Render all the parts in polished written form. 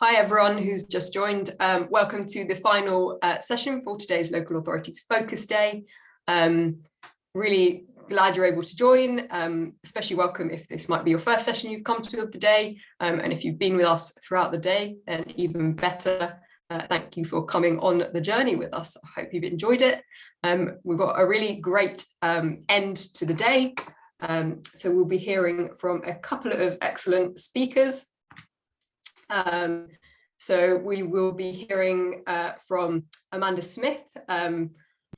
Hi everyone who's just joined. Welcome to the final session for today's Local Authorities Focus Day. Really glad you're able to join, especially welcome if this might be your first session you've come to of the day, and if you've been with us throughout the day, then even better. Thank you for coming on the journey with us. I hope you've enjoyed it. We've got a really great end to the day, so we'll be hearing from a couple of excellent speakers. So we will be hearing from Amanda Smith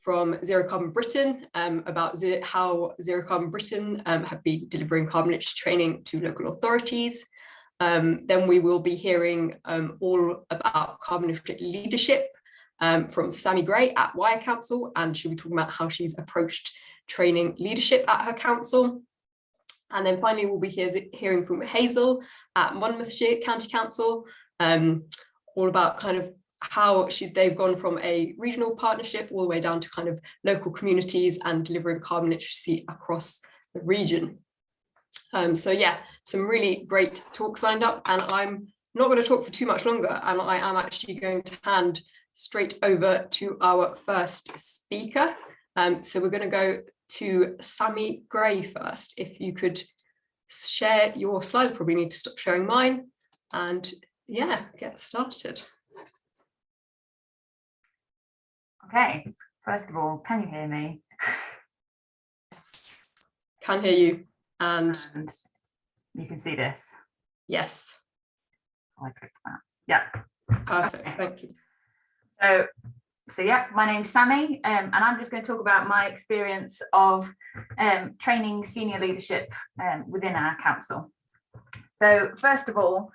from Zero Carbon Britain about how Zero Carbon Britain have been delivering carbon literacy training to local authorities. Then we will be hearing all about carbon literacy leadership from Sammy Gray at Wyre Council, and she'll be talking about how she's approached training leadership at her council. And then finally, we'll be hearing from Hazel at Monmouthshire County Council, all about kind of how they've gone from a regional partnership all the way down to kind of local communities and delivering carbon literacy across the region. So yeah, some really great talks lined up, and I'm not going to talk for too much longer, and I am actually going to hand straight over to our first speaker. So we're going to go to Sammy Gray first. If you could share your slides, probably need to stop sharing mine, and yeah, get started. Okay, first of all, can you hear me? Can hear you, and you can see this. Yes. I clicked that. Yeah. Perfect. Okay. Thank you. So yeah, my name's Sammy, and I'm just going to talk about my experience of training senior leadership within our council. So first of all,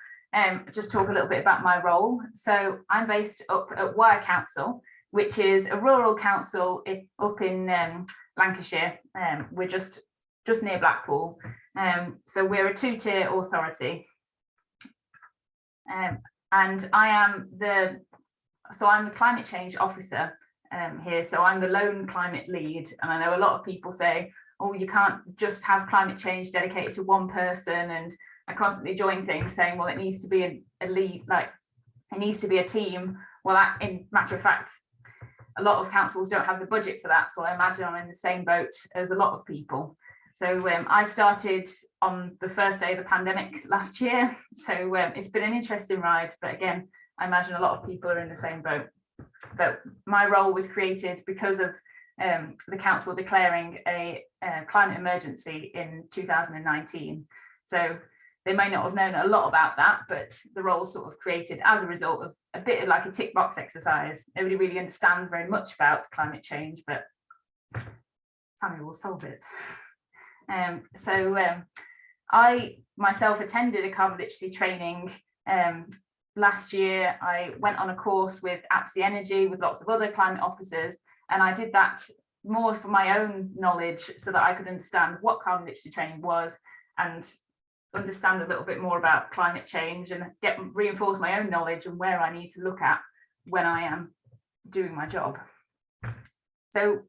just talk a little bit about my role. So I'm based up at Wyre Council, which is a rural council up in Lancashire. We're just near Blackpool. So we're a two-tier authority. And I'm the climate change officer here. So I'm the lone climate lead. And I know a lot of people say, oh, you can't just have climate change dedicated to one person. And I constantly join things saying, well, it needs to be a lead, like it needs to be a team. Well, in matter of fact, a lot of councils don't have the budget for that. So I imagine I'm in the same boat as a lot of people. So I started on the first day of the pandemic last year. So it's been an interesting ride, but again, I imagine a lot of people are in the same boat. But my role was created because of the council declaring a climate emergency in 2019. So they may not have known a lot about that, but the role sort of created as a result of a bit of like a tick box exercise. Nobody really understands very much about climate change, but Sammy will solve it. I myself attended a carbon literacy training last year. I went on a course with APSI Energy with lots of other climate officers, and I did that more for my own knowledge so that I could understand what carbon literacy training was and understand a little bit more about climate change and reinforce my own knowledge and where I need to look at when I am doing my job. So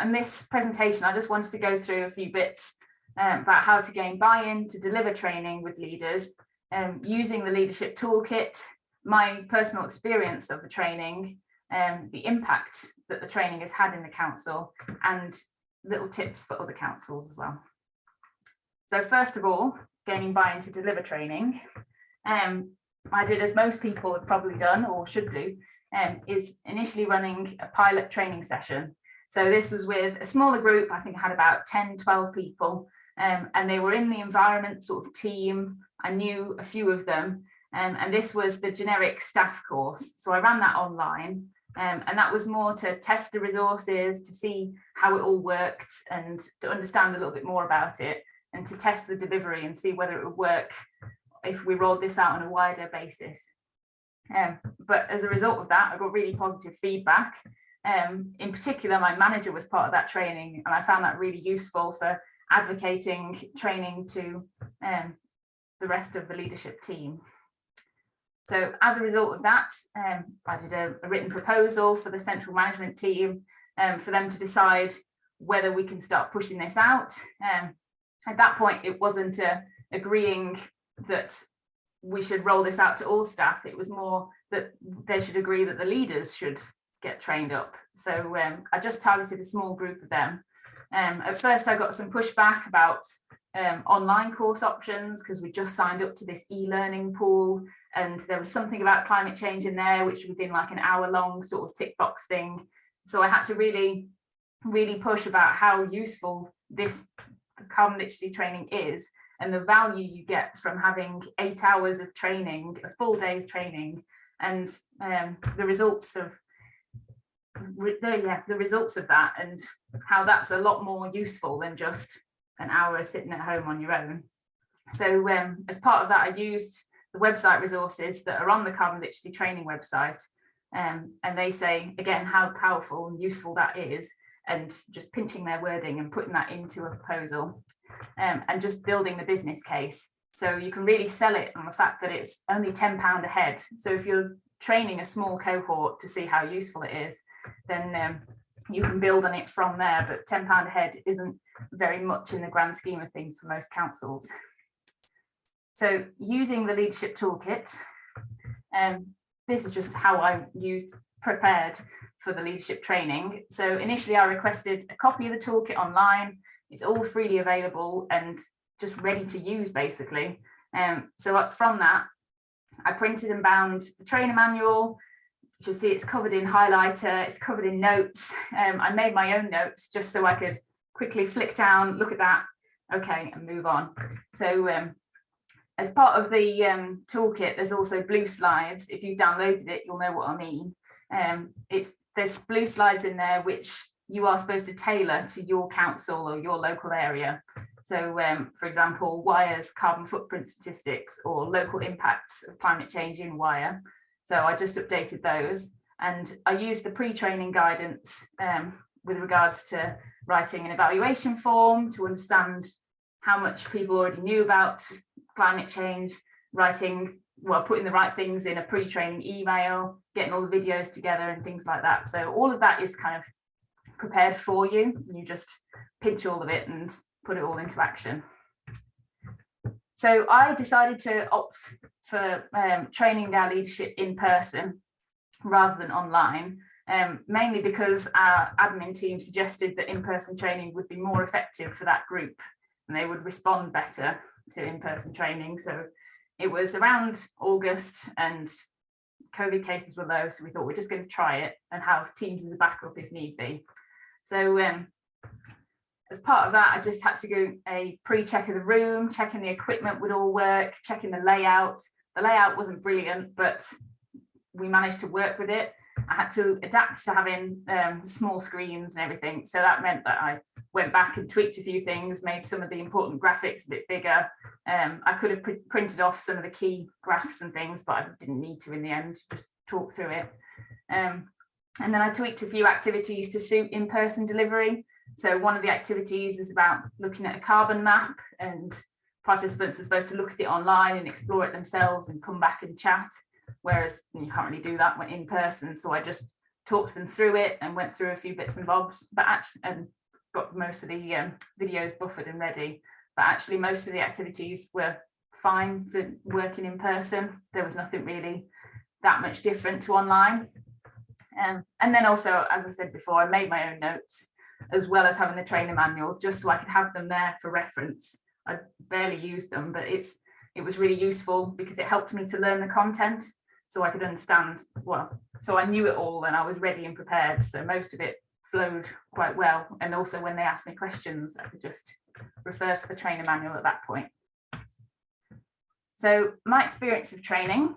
in this presentation, I just wanted to go through a few bits about how to gain buy-in to deliver training with leaders, using the leadership toolkit, my personal experience of the training, the impact that the training has had in the council, and little tips for other councils as well. So first of all, gaining buy-in to deliver training. I did as most people have probably done or should do, is initially running a pilot training session. So this was with a smaller group. I think I had about 10, 12 people, and they were in the environment sort of team. I knew a few of them, and this was the generic staff course. So I ran that online, and that was more to test the resources, to see how it all worked and to understand a little bit more about it, and to test the delivery and see whether it would work if we rolled this out on a wider basis. But as a result of that, I got really positive feedback. In particular, my manager was part of that training, and I found that really useful for advocating training to the rest of the leadership team. So as a result of that, I did a written proposal for the central management team for them to decide whether we can start pushing this out. At that point, it wasn't agreeing that we should roll this out to all staff. It was more that they should agree that the leaders should get trained up. So I just targeted a small group of them. At first I got some pushback about online course options, because we just signed up to this e-learning pool, and there was something about climate change in there which would have been like an hour-long sort of tick box thing. So I had to really push about how useful this carbon literacy training is, and the value you get from having 8 hours of training, a full day's training, and the results of that, and how that's a lot more useful than just an hour sitting at home on your own. So as part of that, I used the website resources that are on the carbon literacy training website, and they say again how powerful and useful that is, and just pinching their wording and putting that into a proposal, and just building the business case. So you can really sell it on the fact that it's only £10 a head. So if you're training a small cohort to see how useful it is, then you can build on it from there. But £10 a head isn't very much in the grand scheme of things for most councils. So using the leadership toolkit, this is just how I prepared for the leadership training. So initially I requested a copy of the toolkit online. It's all freely available and just ready to use basically. So from that, I printed and bound the trainer manual. You'll see it's covered in highlighter, it's covered in notes. I made my own notes just so I could quickly flick down, look at that, okay, and move on. So as part of the toolkit, there's also blue slides. If you've downloaded it, you'll know what I mean. There's blue slides in there which you are supposed to tailor to your council or your local area. So for example, Wyre's carbon footprint statistics or local impacts of climate change in Wyre. So I just updated those, and I used the pre-training guidance with regards to writing an evaluation form to understand how much people already knew about climate change, putting the right things in a pre-training email, getting all the videos together and things like that. So all of that is kind of prepared for you. You just pinch all of it and put it all into action. So I decided to opt for training our leadership in person rather than online, mainly because our admin team suggested that in-person training would be more effective for that group and they would respond better to in-person training. So it was around August and COVID cases were low, so we thought we're just going to try it and have Teams as a backup if need be. So as part of that, I just had to do a pre-check of the room, checking the equipment would all work, checking the layout. The layout wasn't brilliant, but we managed to work with it. I had to adapt to having small screens and everything. So that meant that I went back and tweaked a few things, made some of the important graphics a bit bigger. I could have printed off some of the key graphs and things, but I didn't need to in the end, just talk through it. And then I tweaked a few activities to suit in-person delivery. So one of the activities is about looking at a carbon map, and participants are supposed to look at it online and explore it themselves and come back and chat, whereas you can't really do that when in person. So I just talked them through it and went through a few bits and bobs, and got most of the videos buffered and ready. But actually most of the activities were fine for working in person. There was nothing really that much different to online. And then also, as I said before, I made my own notes, as well as having the trainer manual, just so I could have them there for reference. I barely used them, but it was really useful because it helped me to learn the content so I could understand, so I knew it all and I was ready and prepared. So most of it flowed quite well. And also when they asked me questions, I could just refer to the trainer manual at that point. So my experience of training,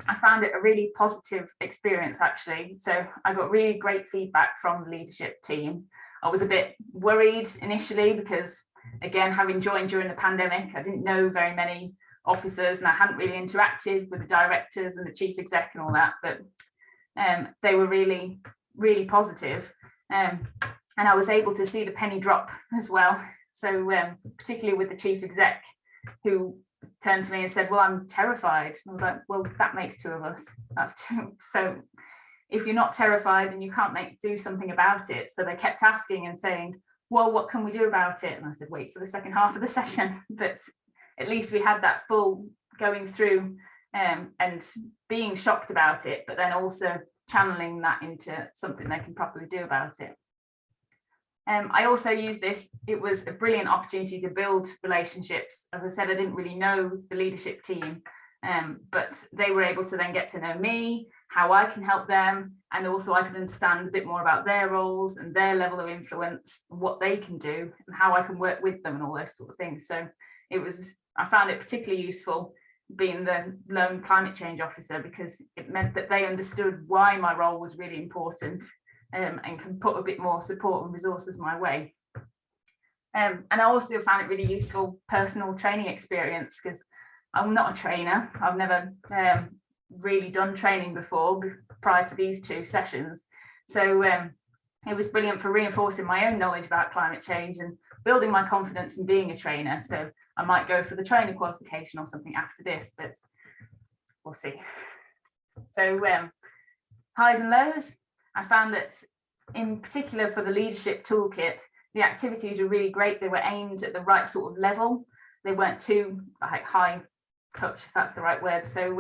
I found it a really positive experience actually. So I got really great feedback from the leadership team. I was a bit worried initially because, again, having joined during the pandemic, I didn't know very many officers and I hadn't really interacted with the directors and the chief exec and all that, but they were really, really positive. And I was able to see the penny drop as well. So particularly with the chief exec, who turned to me and said, well, I'm terrified. I was like, well, that makes two of us. That's two. So if you're not terrified and you can't do something about it. So they kept asking and saying, well, what can we do about it? And I said, wait for the second half of the session. But at least we had that full going through and being shocked about it, but then also channeling that into something they can properly do about it. I also used this. It was a brilliant opportunity to build relationships. As I said, I didn't really know the leadership team, but they were able to then get to know me, how I can help them, and also I could understand a bit more about their roles and their level of influence, what they can do, and how I can work with them and all those sort of things. So I found it particularly useful being the lone climate change officer, because it meant that they understood why my role was really important, and can put a bit more support and resources my way. And I also found it really useful personal training experience, because I'm not a trainer. I've never really done training before prior to these 2 sessions. So it was brilliant for reinforcing my own knowledge about climate change and building my confidence in being a trainer. So I might go for the trainer qualification or something after this, but we'll see. So highs and lows. I found that in particular for the leadership toolkit, the activities were really great. They were aimed at the right sort of level. They weren't too high touch, if that's the right word. So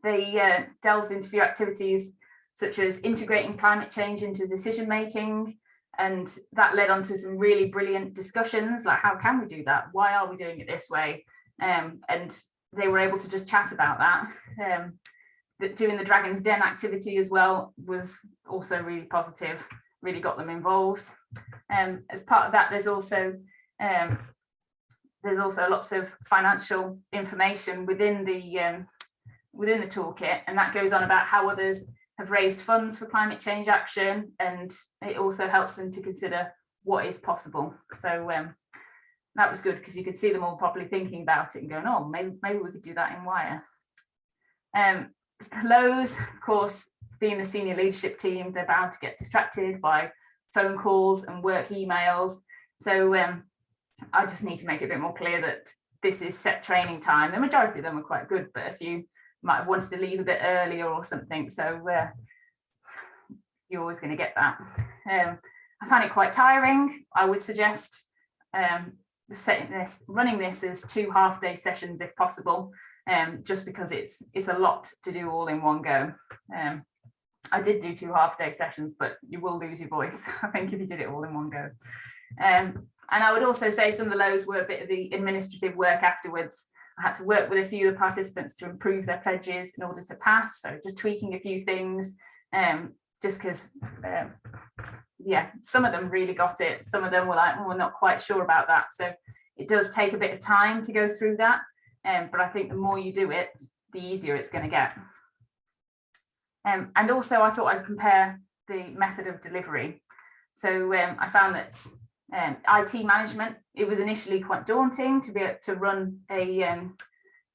they delved into a few activities such as integrating climate change into decision making, and that led on to some really brilliant discussions, like how can we do that? Why are we doing it this way? And they were able to just chat about that. Doing the Dragon's Den activity as well was also really positive, really got them involved. As part of that, there's also lots of financial information within the toolkit, and that goes on about how others have raised funds for climate change action, and it also helps them to consider what is possible. So that was good, because you could see them all properly thinking about it and going, oh, maybe we could do that in Wyre. Lows, of course, being the senior leadership team, they're bound to get distracted by phone calls and work emails. So I just need to make it a bit more clear that this is set training time. The majority of them are quite good, but a few might have wanted to leave a bit earlier or something. So you're always going to get that. I found it quite tiring. I would suggest running this as 2 half-day sessions if possible. Just because it's a lot to do all in one go. I did do 2 half-day sessions, but you will lose your voice, I think, if you did it all in one go. And I would also say some of the lows were a bit of the administrative work afterwards. I had to work with a few of the participants to improve their pledges in order to pass, so just tweaking a few things, just because, some of them really got it. Some of them were like, oh, we're not quite sure about that. So it does take a bit of time to go through that. But I think the more you do it, the easier it's going to get. And also I thought I'd compare the method of delivery. So I found that IT management, it was initially quite daunting to be able to run a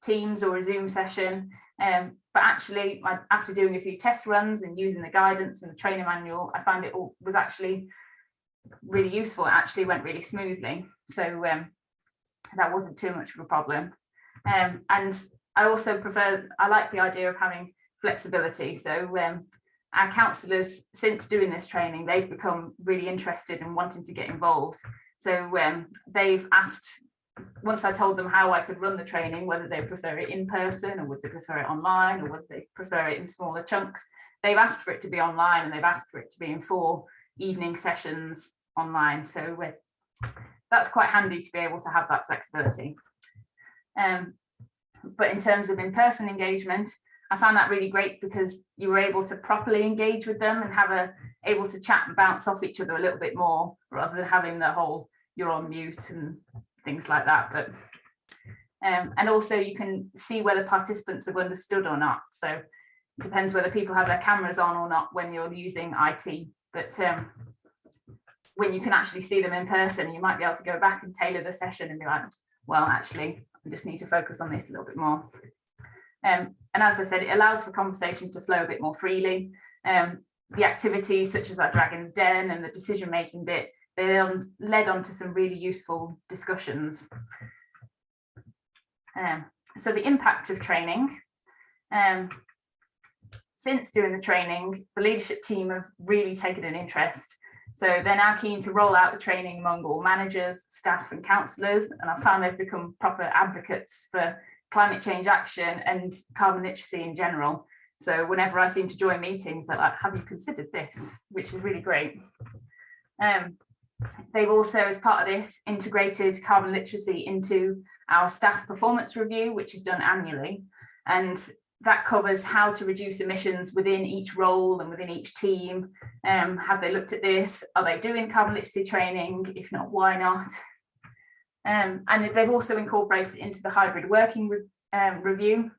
Teams or a Zoom session. But actually, after doing a few test runs and using the guidance and the trainer manual, I found it all was actually really useful. It actually went really smoothly. So that wasn't too much of a problem. And I also I like the idea of having flexibility. So our councillors, since doing this training, they've become really interested in wanting to get involved. So they've asked, once I told them how I could run the training, whether they prefer it in person or would they prefer it online or would they prefer it in smaller chunks, they've asked for it to be online, and they've asked for it to be in 4 evening sessions online. So that's quite handy to be able to have that flexibility. But in terms of in-person engagement, I found that really great, because you were able to properly engage with them and able to chat and bounce off each other a little bit more, rather than having the whole you're on mute and things like that. But and also you can see whether participants have understood or not. So it depends whether people have their cameras on or not when you're using IT. But when you can actually see them in person, you might be able to go back and tailor the session and be like, well, actually, I just need to focus on this a little bit more. And as I said, it allows for conversations to flow a bit more freely. The activities such as that Dragon's Den and the decision-making bit, they led on to some really useful discussions. So the impact of training. Since doing the training, the leadership team have really taken an interest. So they're now keen to roll out the training among all managers, staff and councillors, and I found they've become proper advocates for climate change action and carbon literacy in general. So whenever I seem to join meetings, they're like, have you considered this? Which is really great. They've also, as part of this, integrated carbon literacy into our staff performance review, which is done annually. And that covers how to reduce emissions within each role and within each team. Have they looked at this? Are they doing carbon literacy training? If not, why not? And they've also incorporated it into the hybrid working review.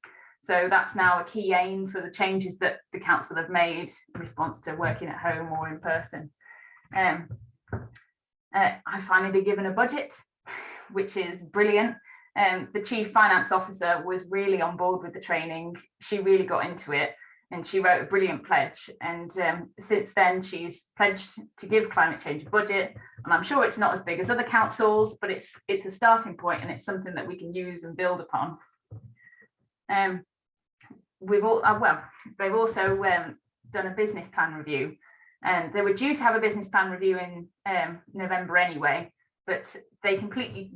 So that's now a key aim for the changes that the council have made in response to working at home or in person. I've finally been given a budget, which is brilliant. The chief finance officer was really on board with the training. She really got into it and she wrote a brilliant pledge. And since then, she's pledged to give climate change a budget. And I'm sure it's not as big as other councils, but it's a starting point and it's something that we can use and build upon. They've also done a business plan review. And they were due to have a business plan review in November anyway, but they completely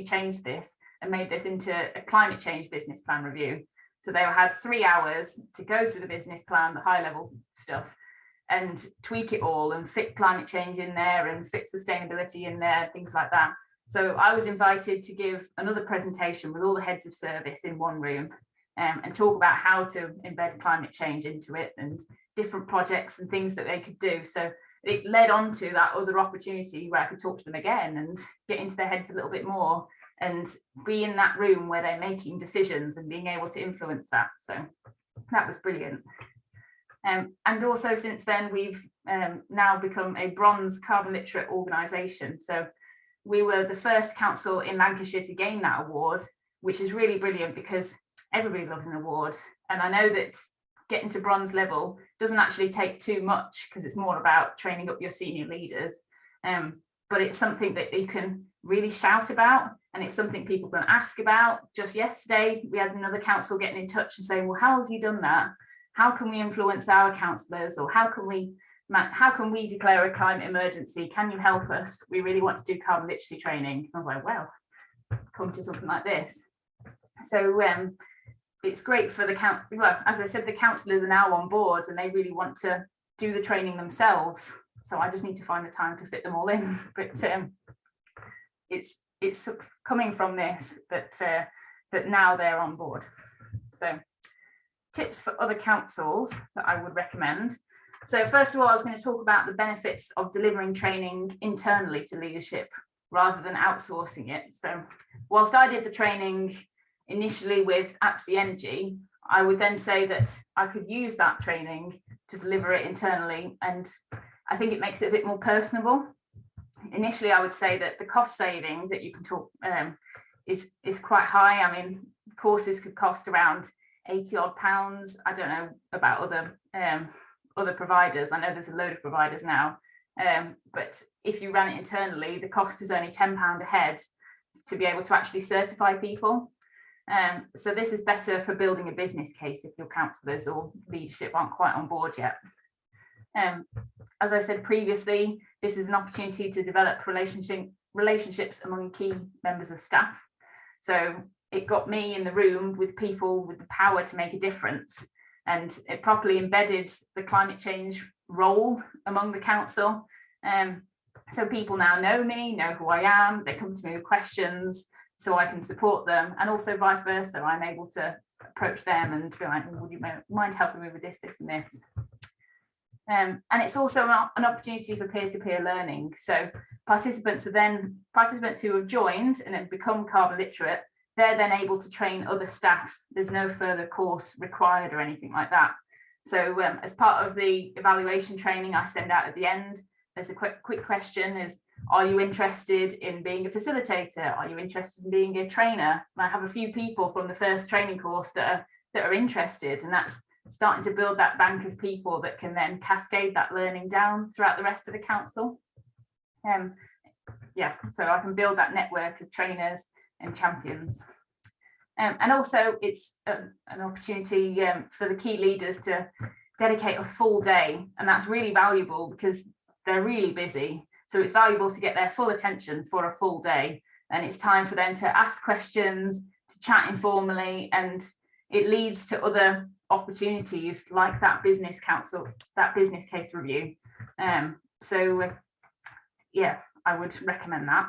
changed this and made this into a climate change business plan review. So they had 3 hours to go through the business plan, the high level stuff, and tweak it all and fit climate change in there and fit sustainability in there, things like that. So I was invited to give another presentation with all the heads of service in one room and talk about how to embed climate change into it and different projects and things that they could do. So it led on to that other opportunity where I could talk to them again and get into their heads a little bit more and be in that room where they're making decisions and being able to influence that. So that was brilliant. And also since then, we've now become a bronze carbon literate organisation. So we were the first council in Lancashire to gain that award, which is really brilliant because everybody loves an award. And I know that getting to bronze level doesn't actually take too much because it's more about training up your senior leaders. But it's something that you can really shout about and it's something people can ask about. Just yesterday, we had another council getting in touch and saying, well, how have you done that? How can we influence our councillors, or how can we declare a climate emergency? Can you help us? We really want to do carbon literacy training. I was like, well, come to something like this. So it's great for the well, as I said, the councillors are now on board and they really want to do the training themselves. So I just need to find the time to fit them all in. But it's coming from this that now they're on board. So tips for other councils that I would recommend. So first of all, I was going to talk about the benefits of delivering training internally to leadership rather than outsourcing it. So whilst I did the training initially with APSI Energy, I would then say that I could use that training to deliver it internally, and I think it makes it a bit more personable. Initially, I would say that the cost saving that you can talk is quite high. I mean, courses could cost around £80 odd. I don't know about other providers. I know there's a load of providers now, but if you ran it internally, the cost is only £10 a head to be able to actually certify people. So this is better for building a business case if your councillors or leadership aren't quite on board yet. As I said previously, this is an opportunity to develop relationships among key members of staff. So it got me in the room with people with the power to make a difference, and it properly embedded the climate change role among the council. So people now know me, know who I am, they come to me with questions so I can support them, and also vice versa. I'm able to approach them and be like, would you mind helping me with this, this and this? And it's also an opportunity for peer-to-peer learning. So participants who have joined and have become carbon literate, they're then able to train other staff. There's no further course required or anything like that. So as part of the evaluation training I send out at the end, there's a quick question is, are you interested in being a facilitator? Are you interested in being a trainer? And I have a few people from the first training course that are interested, and that's starting to build that bank of people that can then cascade that learning down throughout the rest of the council. Yeah, so I can build that network of trainers and champions. And also it's an opportunity for the key leaders to dedicate a full day, and that's really valuable because they're really busy. So it's valuable to get their full attention for a full day, and it's time for them to ask questions, to chat informally, and it leads to other opportunities like that business case review. Yeah, I would recommend that.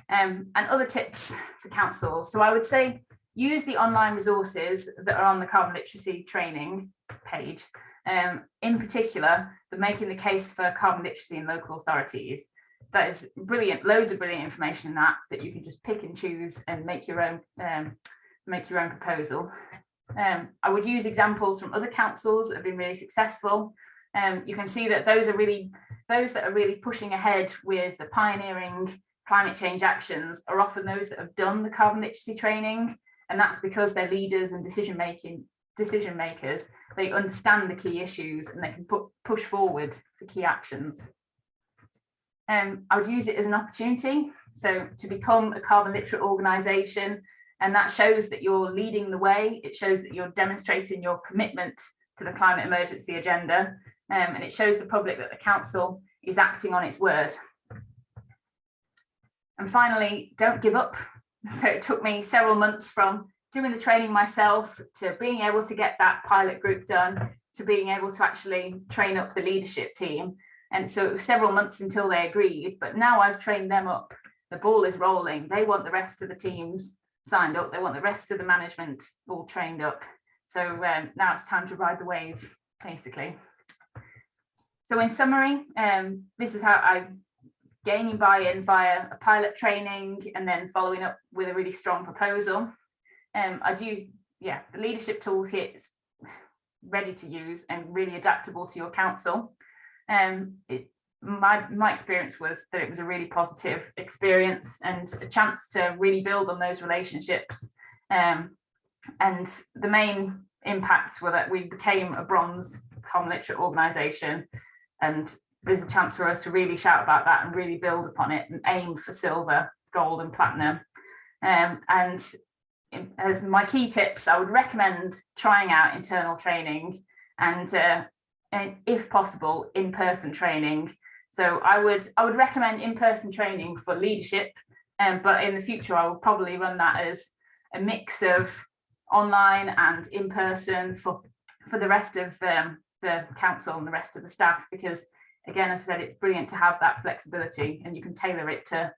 And other tips for councils. So I would say use the online resources that are on the carbon literacy training page. In particular, the Making the Case for Carbon Literacy in Local Authorities. That is brilliant, loads of brilliant information in that you can just pick and choose and make your own proposal. I would use examples from other councils that have been really successful. You can see that those that are really pushing ahead with the pioneering climate change actions are often those that have done the carbon literacy training, and that's because they're leaders and decision makers. They understand the key issues and they can push forward for key actions. I would use it as an opportunity, so to become a carbon literate organisation, and that shows that you're leading the way. It shows that you're demonstrating your commitment to the climate emergency agenda, and it shows the public that the council is acting on its word. And finally, don't give up. So it took me several months from doing the training myself to being able to get that pilot group done to being able to actually train up the leadership team. And so it was several months until they agreed, but now I've trained them up. The ball is rolling. They want the rest of the teams signed up. They want the rest of the management all trained up. So now it's time to ride the wave, basically. So in summary, this is how I'm gaining buy-in via a pilot training and then following up with a really strong proposal. I've used, the leadership toolkit is ready to use and really adaptable to your council. My experience was that it was a really positive experience and a chance to really build on those relationships. And the main impacts were that we became a bronze carbon literate organisation, and there's a chance for us to really shout about that and really build upon it and aim for silver, gold and platinum. And as my key tips, I would recommend trying out internal training and if possible, in-person training. So I would recommend in-person training for leadership, but in the future I will probably run that as a mix of online and in-person for the rest of the council and the rest of the staff, because again, as I said, it's brilliant to have that flexibility and you can tailor it to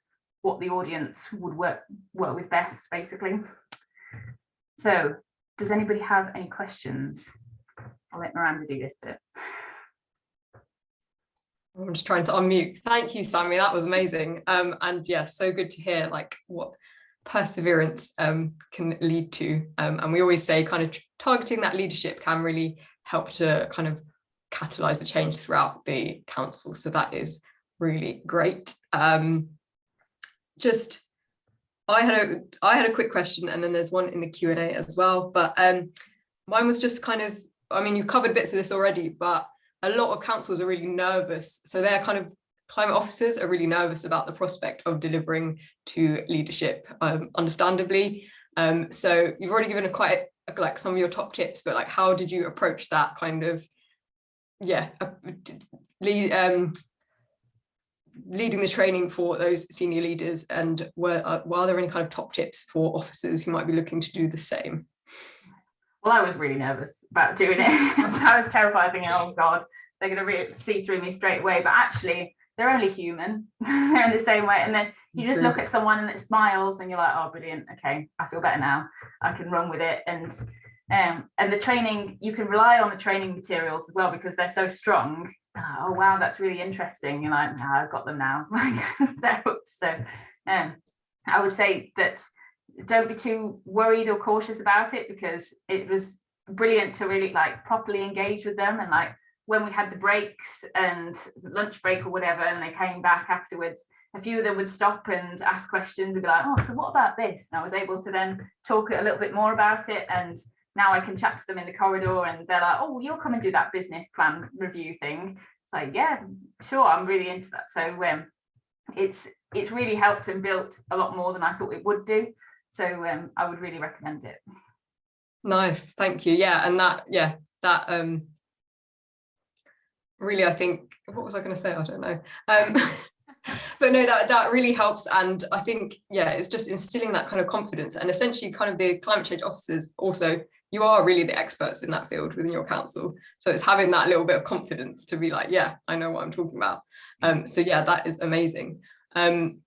what the audience would work with best, basically. So does anybody have any questions? I'll let Miranda do this bit. I'm just trying to unmute. Thank you, Sammy. That was amazing. And yeah, so good to hear like what perseverance can lead to. And we always say kind of targeting that leadership can really help to kind of catalyze the change throughout the council. So that is really great. Just I had a quick question, and then there's one in the Q&A as well. But mine was just kind of, I mean, you've covered bits of this already, but a lot of councils are really nervous. So they're kind of, climate officers are really nervous about the prospect of delivering to leadership, understandably. So you've already given like some of your top tips, but like, how did you approach that kind of, leading the training for those senior leaders, and were there any kind of top tips for officers who might be looking to do the same? Well, I was really nervous about doing it. So I was terrified, thinking, oh God, they're going to see through me straight away. But actually, they're only human. They're in the same way. And then you just look at someone and it smiles and you're like, oh, brilliant. Okay, I feel better now. I can run with it. And the training, you can rely on the training materials as well because they're so strong. Oh, wow, that's really interesting. You're like, nah, I've got them now. They're hooked. So I would say that don't be too worried or cautious about it, because it was brilliant to really like properly engage with them. And like when we had the breaks and lunch break or whatever, and they came back afterwards, a few of them would stop and ask questions and be like, oh, so what about this? And I was able to then talk a little bit more about it. And now I can chat to them in the corridor and they're like, oh, you'll come and do that business plan review thing. It's like, yeah, sure, I'm really into that. So it's really helped and built a lot more than I thought it would do. So I would really recommend it. Nice, thank you. Yeah, and that really, I think, what was I going to say? I don't know. But no, that really helps. And I think, yeah, it's just instilling that kind of confidence, and essentially kind of the climate change officers also, you are really the experts in that field within your council. So it's having that little bit of confidence to be like, yeah, I know what I'm talking about. So yeah, that is amazing. In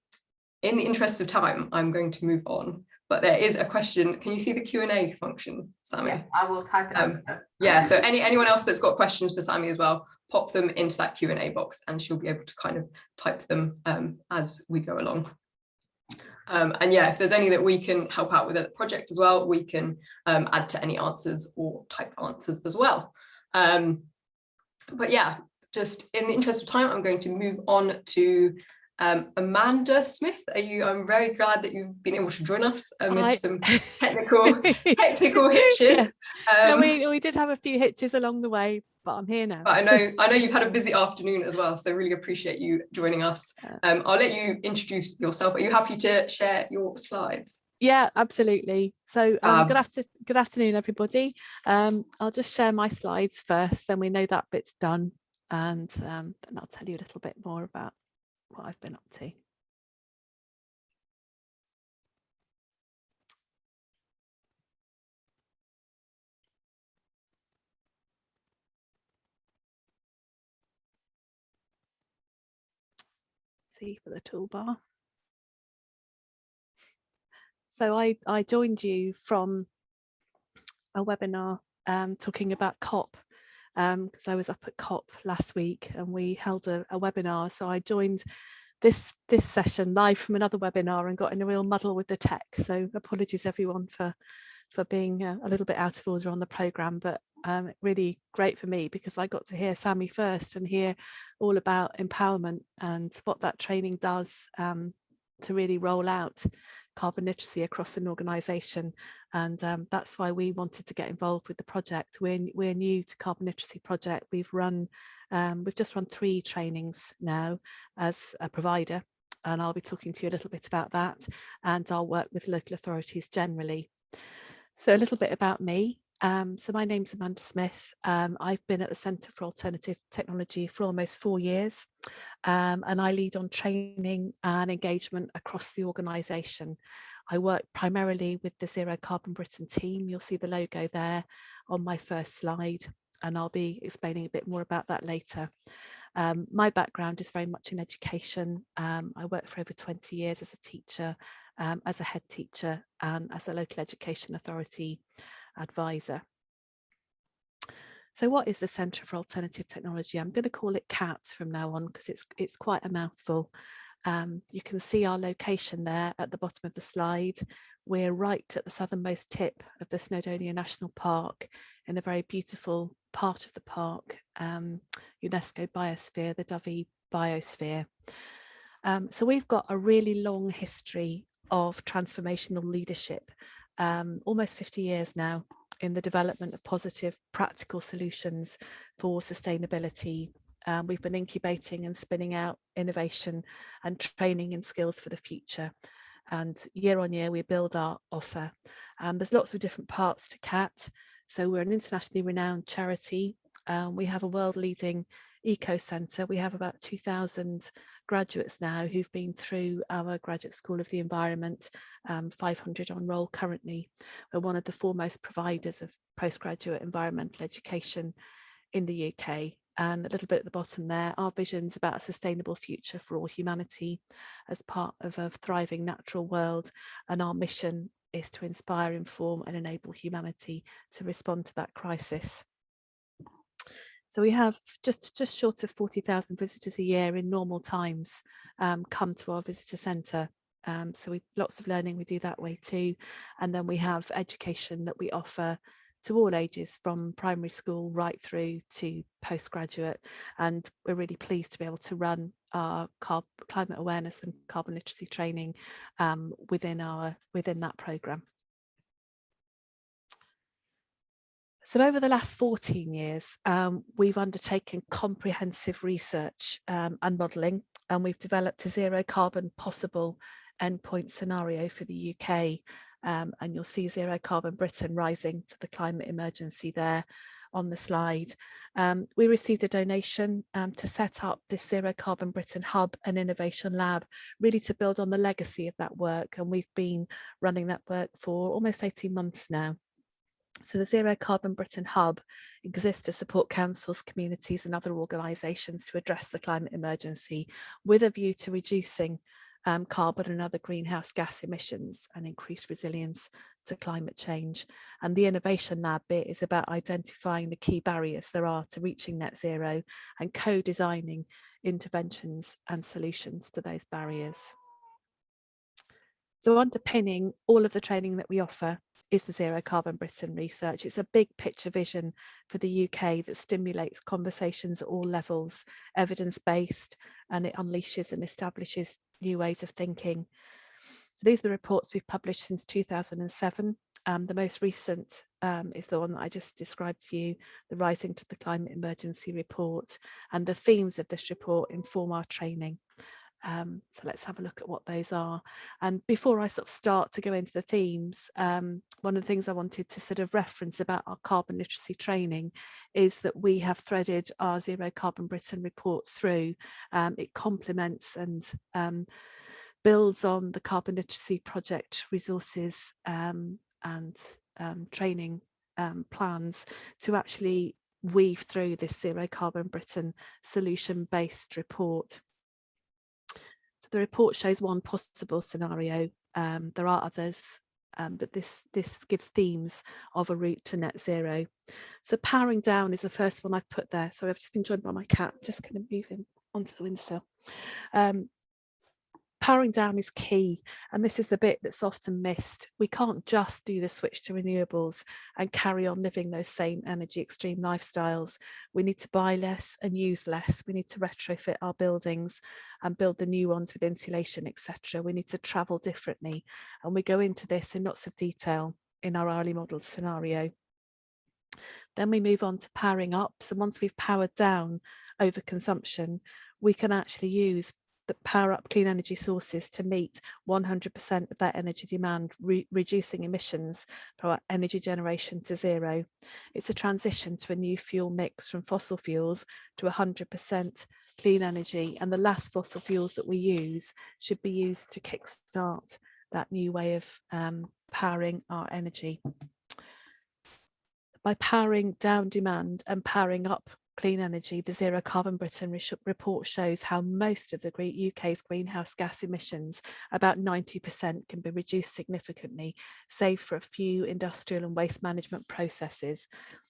the interest of time, I'm going to move on. But there is a question. Can you see the Q&A function, Sammy? Yeah, I will type it up. Yeah, so anyone else that's got questions for Sammy as well, pop them into that Q&A box and she'll be able to kind of type them as we go along. And yeah, if there's any that we can help out with at the project as well, we can add to any answers or type answers as well. But yeah, just in the interest of time, I'm going to move on to Amanda Smith. I'm very glad that you've been able to join us amidst some technical hitches. Yeah. No, we did have a few hitches along the way, but I'm here now. But I know you've had a busy afternoon as well, so really appreciate you joining us. I'll let you introduce yourself. Are you happy to share your slides? Yeah, absolutely. So good afternoon, everybody. I'll just share my slides first, then we know that bit's done, and then I'll tell you a little bit more about what I've been up to. See for the toolbar. So I joined you from a webinar talking about COP, because I was up at COP last week and we held a webinar. So I joined this session live from another webinar and got in a real muddle with the tech. So apologies everyone for being a little bit out of order on the programme, but really great for me because I got to hear Sammy first and hear all about empowerment and what that training does to really roll out carbon literacy across an organisation. And that's why we wanted to get involved with the project. We're new to Carbon Literacy Project. We've just run 3 trainings now as a provider, and I'll be talking to you a little bit about that, and I'll work with local authorities generally. So a little bit about me. So my name's Amanda Smith. I've been at the Centre for Alternative Technology for almost 4 years, and I lead on training and engagement across the organisation. I work primarily with the Zero Carbon Britain team. You'll see the logo there on my first slide, and I'll be explaining a bit more about that later. My background is very much in education. I worked for over 20 years as a teacher, as a head teacher, and as a local education authority advisor. So what is the Centre for Alternative Technology? I'm going to call it CAT from now on because it's quite a mouthful. You can see our location there at the bottom of the slide. We're right at the southernmost tip of the Snowdonia National Park in a very beautiful part of the park, UNESCO biosphere, the Dovey biosphere. So we've got a really long history of transformational leadership, almost 50 years now, in the development of positive practical solutions for sustainability. We've been incubating and spinning out innovation and training and skills for the future. And year on year, we build our offer. There's lots of different parts to CAT. So we're an internationally renowned charity. We have a world-leading eco centre. We have about 2,000 graduates now who've been through our Graduate School of the Environment, 500 on roll currently. We're one of the foremost providers of postgraduate environmental education in the UK. And a little bit at the bottom there, our vision's about a sustainable future for all humanity as part of a thriving natural world. And our mission is to inspire, inform and enable humanity to respond to that crisis. So we have just short of 40,000 visitors a year in normal times come to our visitor centre. So lots of learning, we do that way too. And then we have education that we offer to all ages from primary school right through to postgraduate. And we're really pleased to be able to run our climate awareness and carbon literacy training within that programme. So over the last 14 years, we've undertaken comprehensive research and modelling, and we've developed a zero carbon possible endpoint scenario for the UK. And you'll see Zero Carbon Britain rising to the climate emergency there on the slide. We received a donation to set up this Zero Carbon Britain Hub and Innovation Lab, really to build on the legacy of that work. And we've been running that work for almost 18 months now. So the Zero Carbon Britain Hub exists to support councils, communities and other organisations to address the climate emergency with a view to reducing carbon and other greenhouse gas emissions and increase resilience to climate change. And the Innovation Lab bit is about identifying the key barriers there are to reaching net zero and co-designing interventions and solutions to those barriers. So underpinning all of the training that we offer is the Zero Carbon Britain research. It's a big picture vision for the UK that stimulates conversations at all levels, evidence-based, and it unleashes and establishes new ways of thinking. So these are the reports we've published since 2007. The most recent is the one that I just described to you, the Rising to the Climate Emergency report, and the themes of this report inform our training. So let's have a look at what those are. And before I sort of start to go into the themes, one of the things I wanted to sort of reference about our carbon literacy training is that we have threaded our Zero Carbon Britain report through. It complements and builds on the carbon literacy project resources and training plans to actually weave through this Zero Carbon Britain solution-based report. So the report shows one possible scenario. There are others, but this gives themes of a route to net zero. So powering down is the first one I've put there. So I've just been joined by my cat, just kind of moving onto the windowsill. Powering down is key, and this is the bit that's often missed. We can't just do the switch to renewables and carry on living those same energy extreme lifestyles. We need to buy less and use less. We need to retrofit our buildings and build the new ones with insulation, etc. We need to travel differently, and we go into this in lots of detail in our early model scenario. Then we move on to powering up. So once we've powered down overconsumption, we can actually use the power up clean energy sources to meet 100% of that energy demand, reducing emissions for our energy generation to zero. It's a transition to a new fuel mix from fossil fuels to 100% clean energy, and the last fossil fuels that we use should be used to kickstart that new way of powering our energy. By powering down demand and powering up clean energy, the Zero Carbon Britain report shows how most of the UK's greenhouse gas emissions, about 90%, can be reduced significantly, save for a few industrial and waste management processes.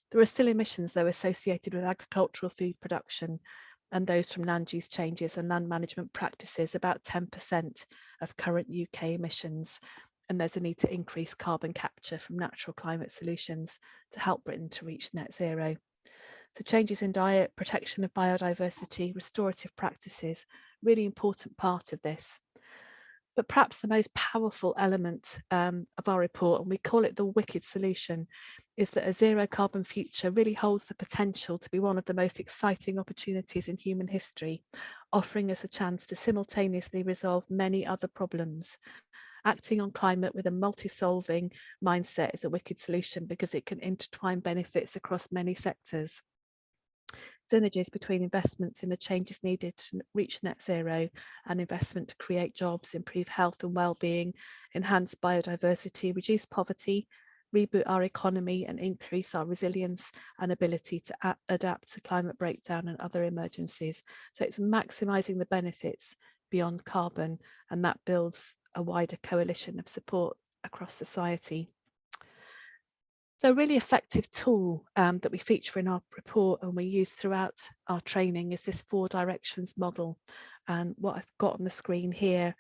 There are still emissions, though, associated with agricultural food production and those from land use changes and land management practices, about 10% of current UK emissions. And there's a need to increase carbon capture from natural climate solutions to help Britain to reach net zero. So changes in diet, protection of biodiversity, restorative practices, really important part of this. But perhaps the most powerful element of our report, and we call it the wicked solution, is that a zero carbon future really holds the potential to be one of the most exciting opportunities in human history, offering us a chance to simultaneously resolve many other problems. Acting on climate with a multi-solving mindset is a wicked solution because it can intertwine benefits across many sectors. Synergies between investments in the changes needed to reach net zero and investment to create jobs, improve health and well-being, enhance biodiversity, reduce poverty, reboot our economy and increase our resilience and ability to adapt to climate breakdown and other emergencies. So it's maximising the benefits beyond carbon, and that builds a wider coalition of support across society. So a really effective tool that we feature in our report and we use throughout our training is this 4 directions model. And what I've got on the screen here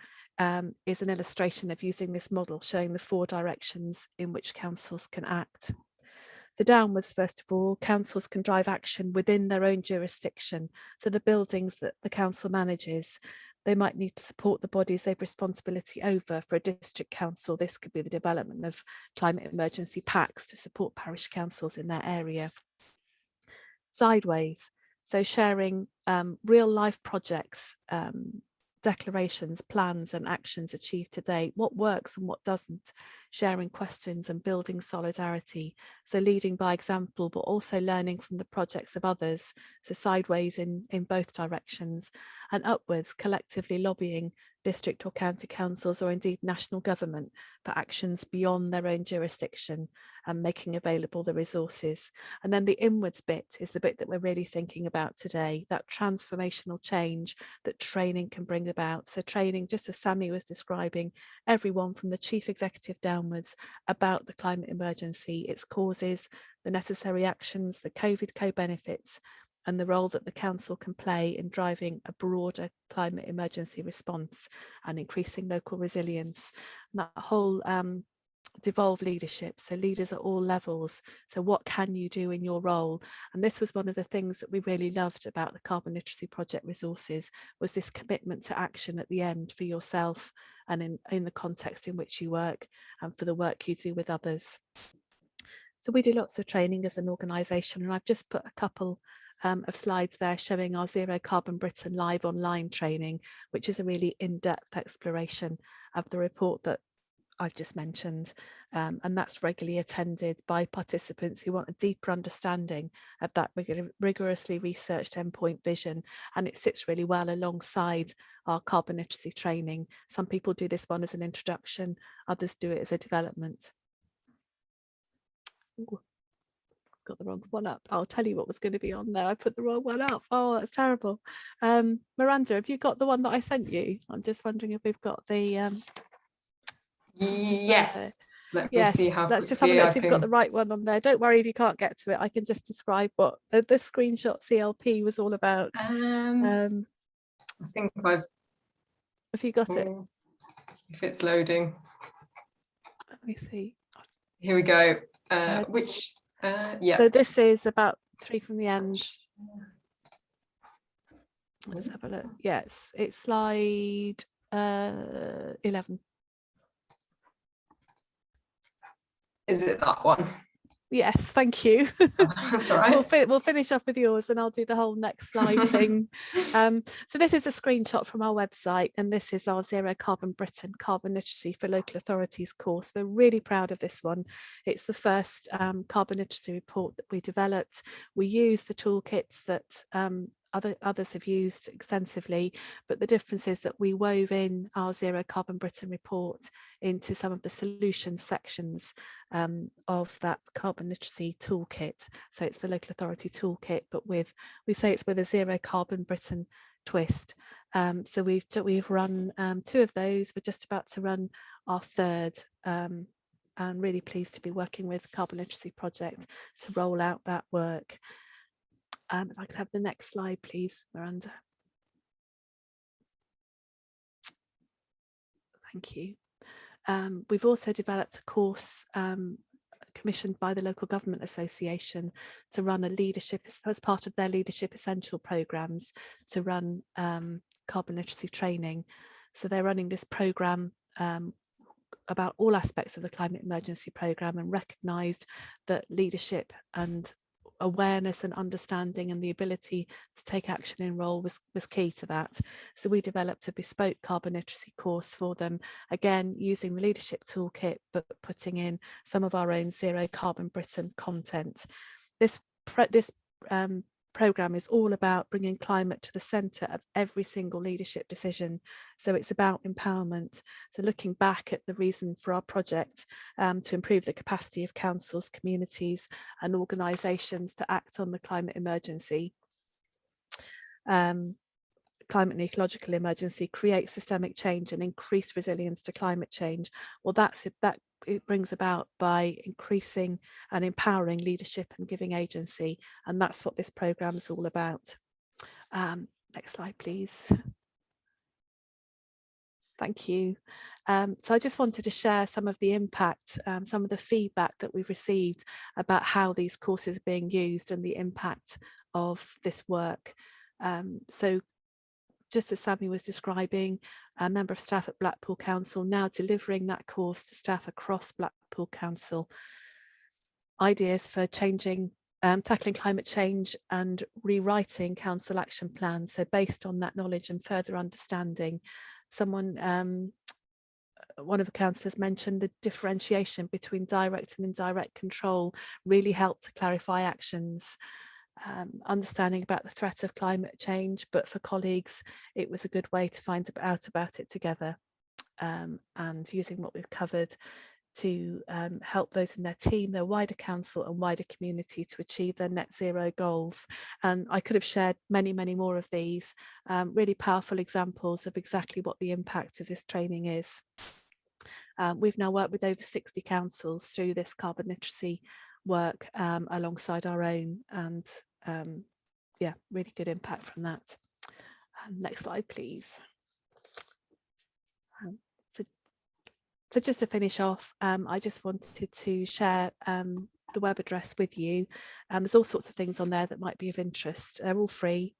is an illustration of using this model, showing the 4 directions in which councils can act. So downwards, first of all, councils can drive action within their own jurisdiction. So the buildings that the council manages, they might need to support the bodies they've responsibility over. For a district council, this could be the development of climate emergency packs to support parish councils in their area. Sideways, so sharing real life projects declarations, plans and actions achieved to date, what works and what doesn't, sharing questions and building solidarity. So leading by example, but also learning from the projects of others. So sideways in both directions, and upwards, collectively lobbying district or county councils or indeed national government for actions beyond their own jurisdiction and making available the resources. And then the inwards bit is the bit that we're really thinking about today, that transformational change that training can bring about. So training, just as Sammy was describing, everyone from the chief executive downwards about the climate emergency, its causes, the necessary actions, the COVID co-benefits, and the role that the council can play in driving a broader climate emergency response and increasing local resilience. And that whole devolved leadership, so leaders at all levels. So what can you do in your role? And this was one of the things that we really loved about the Carbon Literacy Project resources, was this commitment to action at the end for yourself and in the context in which you work and for the work you do with others. So we do lots of training as an organisation, and I've just put a couple of slides there showing our Zero Carbon Britain live online training, which is a really in-depth exploration of the report that I've just mentioned, and that's regularly attended by participants who want a deeper understanding of that rigorously researched endpoint vision, and it sits really well alongside our carbon literacy training. Some people do this one as an introduction, others do it as a development. Ooh, got the wrong one up. I'll tell you what was going to be on there. I put the wrong one up. Oh, that's terrible. Miranda, have you got the one that I sent you? I'm just wondering if we've got the yes. Let me yes, see how let's just have a look, see if we've got can... the right one on there. Don't worry if you can't get to it. I can just describe what the screenshot CLP was all about. I think I've... Have you got it? If it's loading. Let me see. Here we go. Which, yeah. So this is about 3 from the end. Let's have a look. Yes, it's slide 11. Is it that one? Yes, thank you. That's all right. We'll finish off with yours and I'll do the whole next slide thing. So this is a screenshot from our website, and this is our Zero Carbon Britain Carbon Literacy for Local Authorities course. We're really proud of this one. It's the first carbon literacy report that we developed. We use the toolkits that others have used extensively, but the difference is that we wove in our Zero Carbon Britain report into some of the solutions sections of that carbon literacy toolkit. So it's the local authority toolkit, but we say it's with a Zero Carbon Britain twist. So we've run 2 of those. We're just about to run our 3rd, and really pleased to be working with Carbon Literacy Project to roll out that work. If I could have the next slide, please, Miranda. Thank you. We've also developed a course commissioned by the Local Government Association to run a leadership, as part of their Leadership Essential programmes, to run carbon literacy training. So they're running this programme about all aspects of the climate emergency programme, and recognised that leadership and awareness and understanding and the ability to take action in role was key to that. So we developed a bespoke carbon literacy course for them, again using the leadership toolkit but putting in some of our own Zero Carbon Britain content. This programme is all about bringing climate to the centre of every single leadership decision. So it's about empowerment. So looking back at the reason for our project, to improve the capacity of councils, communities and organisations to act on the climate emergency, climate and ecological emergency, create systemic change and increase resilience to climate change. Well, it brings about by increasing and empowering leadership and giving agency, and that's what this programme is all about. Next slide, please. Thank you. So I just wanted to share some of the impact, some of the feedback that we've received about how these courses are being used and the impact of this work. So just as Sammy was describing, a member of staff at Blackpool Council now delivering that course to staff across Blackpool Council. Ideas for changing tackling climate change and rewriting council action plans. So based on that knowledge and further understanding, one of the councillors mentioned the differentiation between direct and indirect control really helped to clarify actions. Understanding about the threat of climate change, but for colleagues it was a good way to find out about it together, and using what we've covered to help those in their team, their wider council and wider community to achieve their net zero goals. And I could have shared many more of these really powerful examples of exactly what the impact of this training is. We've now worked with over 60 councils through this carbon literacy work alongside our own, and yeah, really good impact from that. Next slide, please. So just to finish off, I just wanted to share the web address with you. There's all sorts of things on there that might be of interest. They're all free.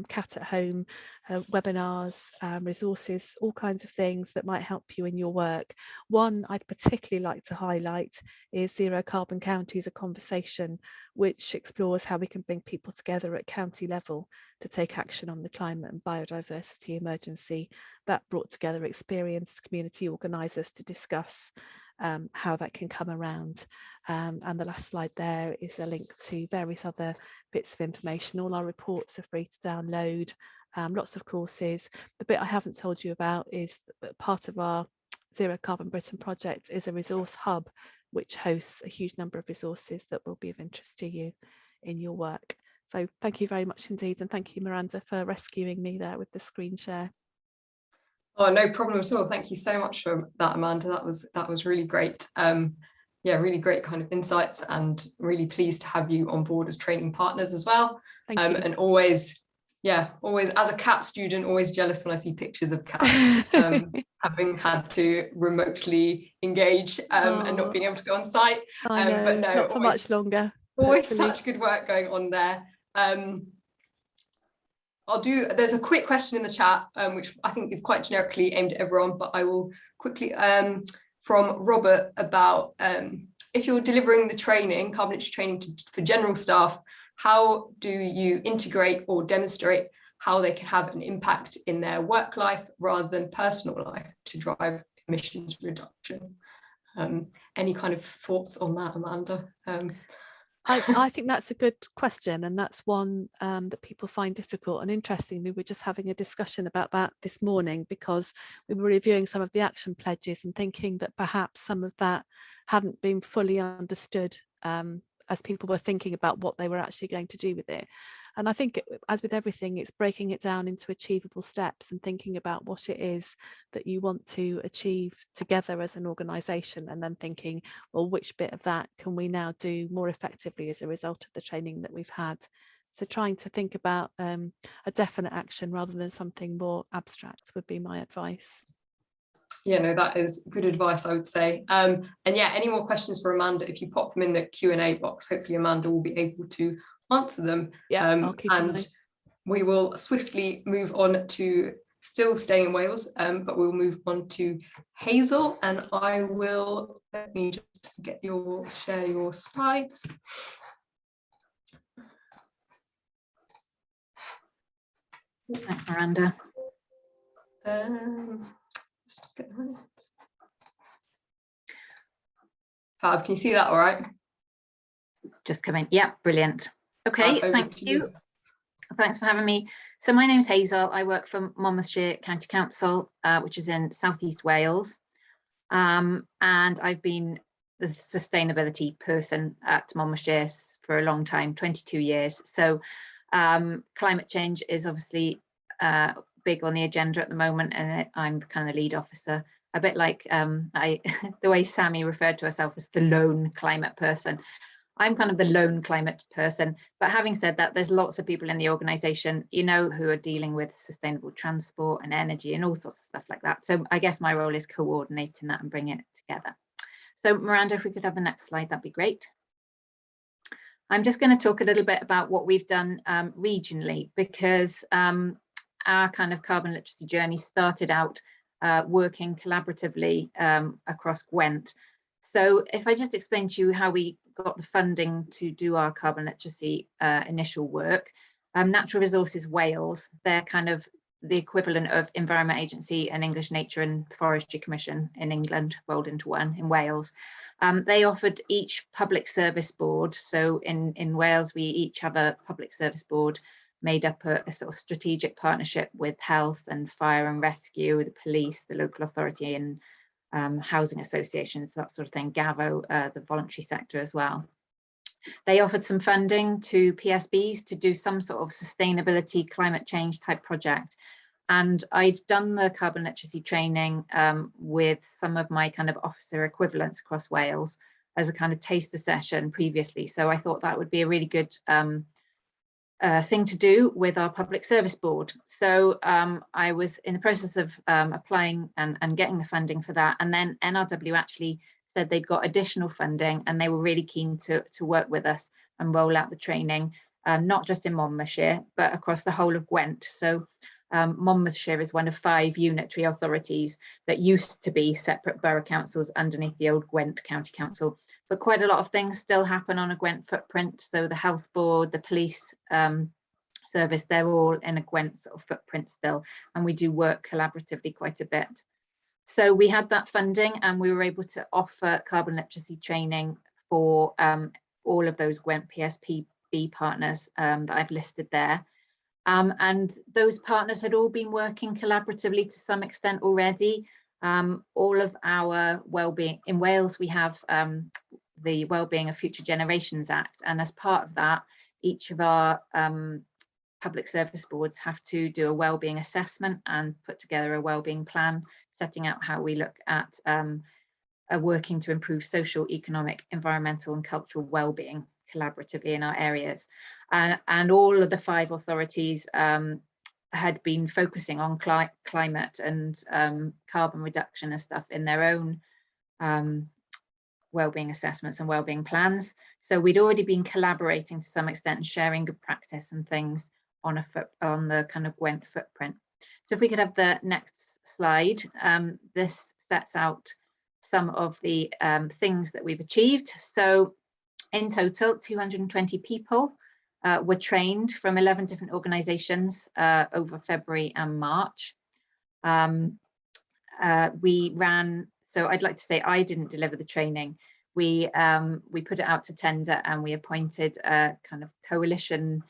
Cat at home, webinars, resources, all kinds of things that might help you in your work. One I'd particularly like to highlight is Zero Carbon Counties, a conversation which explores how we can bring people together at county level to take action on the climate and biodiversity emergency. That brought together experienced community organisers to discuss how that can come around. And the last slide there is a link to various other bits of information. All our reports are free to download, lots of courses. The bit I haven't told you about is that part of our Zero Carbon Britain project is a resource hub which hosts a huge number of resources that will be of interest to you in your work. So thank you very much indeed, and thank you, Miranda, for rescuing me there with the screen share. Oh, no problem at all. Thank you so much for that, Amanda. That was really great. Yeah, really great kind of insights, and really pleased to have you on board as training partners as well. Thank you. And always as a cat student, always jealous when I see pictures of cats, having had to remotely engage and not being able to go on site. I know, but no, not for much longer. Always hopefully. Such good work going on there. There's a quick question in the chat, which I think is quite generically aimed at everyone, but I will quickly, from Robert, about if you're delivering the training, carbon literacy training for general staff, how do you integrate or demonstrate how they can have an impact in their work life rather than personal life to drive emissions reduction? Any kind of thoughts on that, Amanda? I think that's a good question, and that's one that people find difficult. And interestingly, we were just having a discussion about that this morning, because we were reviewing some of the action pledges and thinking that perhaps some of that hadn't been fully understood as people were thinking about what they were actually going to do with it. And I think, as with everything, it's breaking it down into achievable steps and thinking about what it is that you want to achieve together as an organisation, and then thinking, well, which bit of that can we now do more effectively as a result of the training that we've had? So trying to think about a definite action rather than something more abstract would be my advice. Yeah, no, that is good advice, I would say. And yeah, any more questions for Amanda, if you pop them in the Q&A box, hopefully Amanda will be able to answer them. Yeah, I'll keep an eye. We will swiftly move on to, still staying in Wales, but we'll move on to Hazel, and I will, let me just share your slides. Thanks, Miranda. Fab, can you see that all right? Just come in. Yeah, brilliant. Okay, thank you. Thanks for having me. So my name's Hazel. I work for Monmouthshire County Council, which is in southeast Wales. And I've been the sustainability person at Monmouthshire for a long time, 22 years. So climate change is obviously big on the agenda at the moment, and I'm kind of the lead officer, a bit like the way Sammy referred to herself as the lone climate person. I'm kind of the lone climate person, but having said that, there's lots of people in the organisation, you know, who are dealing with sustainable transport and energy and all sorts of stuff like that. So I guess my role is coordinating that and bringing it together. So Miranda, if we could have the next slide, that'd be great. I'm just going to talk a little bit about what we've done regionally, because our kind of carbon literacy journey started out working collaboratively across Gwent. So if I just explain to you how we got the funding to do our carbon literacy initial work, Natural Resources Wales, they're kind of the equivalent of Environment Agency and English Nature and Forestry Commission in England, rolled into one in Wales. They offered each public service board. So in Wales, we each have a public service board made up a sort of strategic partnership with health and fire and rescue, the police, the local authority, and housing associations, that sort of thing, GAVO, the voluntary sector as well. They offered some funding to PSBs to do some sort of sustainability, climate change type project. And I'd done the carbon literacy training with some of my kind of officer equivalents across Wales as a kind of taster session previously. So I thought that would be a really good thing to do with our public service board. So I was in the process of applying and getting the funding for that. And then NRW actually said they'd got additional funding and they were really keen to work with us and roll out the training, not just in Monmouthshire, but across the whole of Gwent. So Monmouthshire is one of 5 unitary authorities that used to be separate borough councils underneath the old Gwent County Council. But quite a lot of things still happen on a Gwent footprint. So the health board, the police service, they're all in a Gwent sort of footprint still. And we do work collaboratively quite a bit. So we had that funding and we were able to offer carbon literacy training for all of those Gwent PSPB partners that I've listed there. And those partners had all been working collaboratively to some extent already. All of our wellbeing in Wales, we have the Wellbeing of Future Generations Act, and as part of that, each of our public service boards have to do a wellbeing assessment and put together a wellbeing plan, setting out how we look at working to improve social, economic, environmental and cultural wellbeing collaboratively in our areas. And all of the 5 authorities had been focusing on climate and carbon reduction and stuff in their own wellbeing assessments and wellbeing plans. So we'd already been collaborating to some extent and sharing good practice and things on the kind of Gwent footprint. So if we could have the next slide, this sets out some of the things that we've achieved. So in total, 220 people were trained from 11 different organisations over February and March. We ran, so I'd like to say I didn't deliver the training. We put it out to tender and we appointed a kind of coalition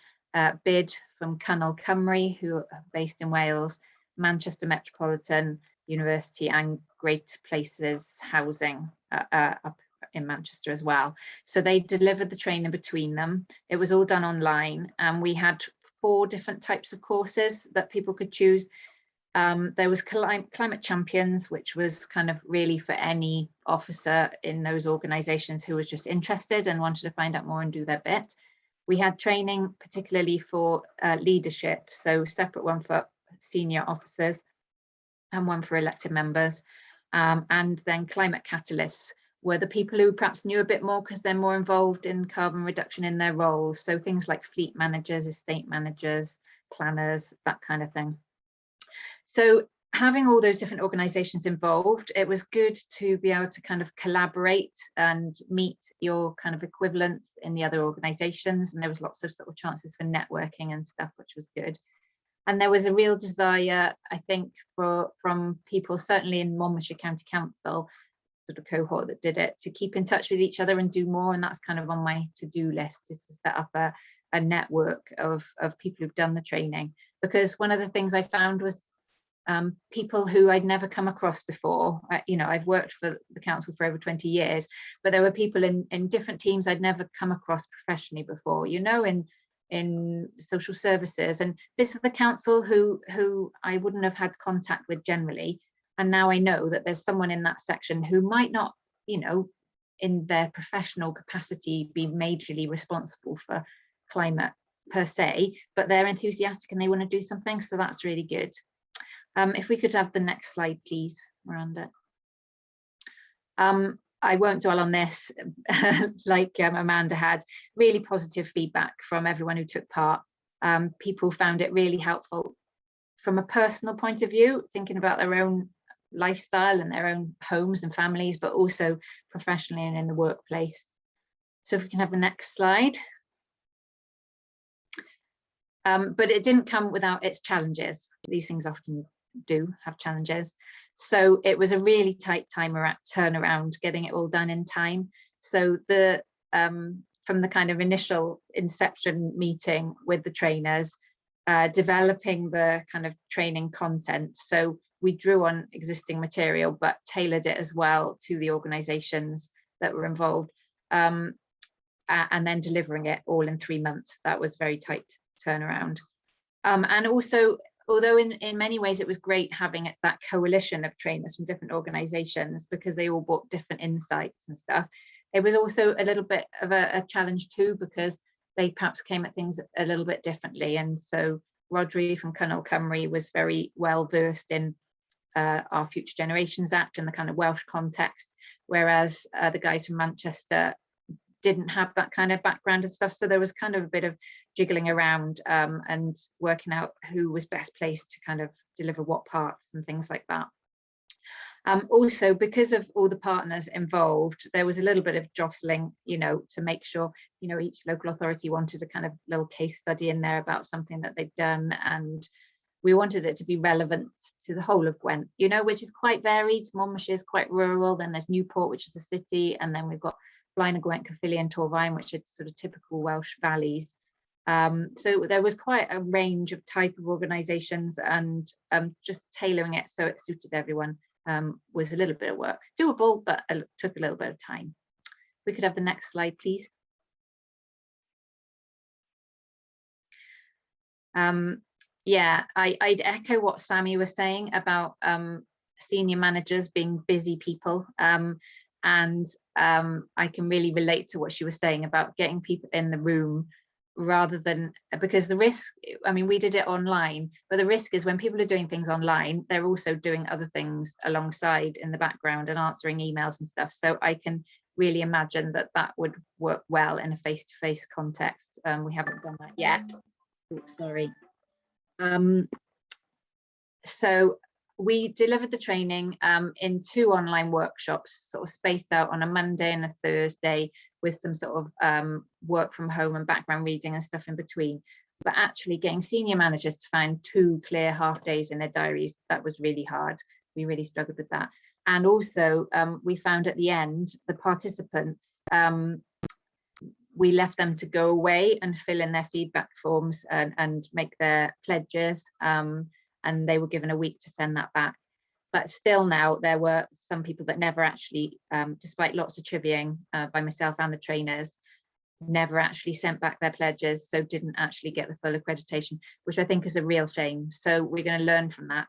bid from Cynnal Cymru, who are based in Wales, Manchester Metropolitan University and Great Places Housing up in Manchester as well. So they delivered the training between them. It was all done online and we had 4 different types of courses that people could choose. There was Climate Champions, which was kind of really for any officer in those organisations who was just interested and wanted to find out more and do their bit. We had training particularly for leadership, so separate one for senior officers and one for elected members. And then Climate Catalysts were the people who perhaps knew a bit more because they're more involved in carbon reduction in their roles. So things like fleet managers, estate managers, planners, that kind of thing. So having all those different organisations involved, it was good to be able to kind of collaborate and meet your kind of equivalents in the other organisations. And there was lots of sort of chances for networking and stuff, which was good. And there was a real desire, I think, from people, certainly in Monmouthshire County Council, sort of cohort that did it, to keep in touch with each other and do more. And that's kind of on my to-do list, is to set up a network of people who've done the training. Because one of the things I found was people who I'd never come across before. You know, I've worked for the council for over 20 years, but there were people in different teams I'd never come across professionally before, you know, in social services and bits of the council who I wouldn't have had contact with generally. And now I know that there's someone in that section who might not, you know, in their professional capacity be majorly responsible for climate per se, but they're enthusiastic and they want to do something. So that's really good. If we could have the next slide, please, Miranda. I won't dwell on this, like Amanda had. Really positive feedback from everyone who took part. People found it really helpful from a personal point of view, thinking about their own lifestyle and their own homes and families, but also professionally and in the workplace. So if we can have the next slide. But it didn't come without its challenges. These things often do have challenges. So it was a really tight turnaround, getting it all done in time. So the from the kind of initial inception meeting with the trainers, developing the kind of training content. So we drew on existing material, but tailored it as well to the organisations that were involved, and then delivering it all in 3 months. That was very tight turnaround. And also, although in many ways it was great having that coalition of trainers from different organisations, because they all brought different insights and stuff, it was also a little bit of a challenge too, because they perhaps came at things a little bit differently. And so Rodri from Cynnal Cymru was very well versed in our Future Generations Act and the kind of Welsh context, whereas the guys from Manchester didn't have that kind of background and stuff. So there was kind of a bit of jiggling around and working out who was best placed to kind of deliver what parts and things like that. Also, because of all the partners involved, there was a little bit of jostling, you know, to make sure, you know, each local authority wanted a kind of little case study in there about something that they've done, and we wanted it to be relevant to the whole of Gwent, you know, which is quite varied. Monmouthshire is quite rural, then there's Newport, which is a city, and then we've got Blaenau Gwent, Caerphilly and Torfaen, which are sort of typical Welsh valleys. So there was quite a range of type of organisations, and just tailoring it so it suited everyone was a little bit of work. Doable, but it took a little bit of time. We could have the next slide, please. Yeah, I'd echo what Sammy was saying about senior managers being busy people. And I can really relate to what she was saying about getting people in the room rather than, because the risk, I mean, we did it online, but the risk is when people are doing things online, they're also doing other things alongside in the background and answering emails and stuff. So I can really imagine that that would work well in a face-to-face context. We haven't done that yet. Oops, sorry. So we delivered the training in 2 online workshops, sort of spaced out on a Monday and a Thursday, with some sort of work from home and background reading and stuff in between. But actually getting senior managers to find 2 clear half days in their diaries, that was really hard. We really struggled with that. And also we found at the end, the participants, we left them to go away and fill in their feedback forms and make their pledges. And they were given a week to send that back. But still now, there were some people that never actually, despite lots of chivying by myself and the trainers, never actually sent back their pledges, so didn't actually get the full accreditation, which I think is a real shame. So we're going to learn from that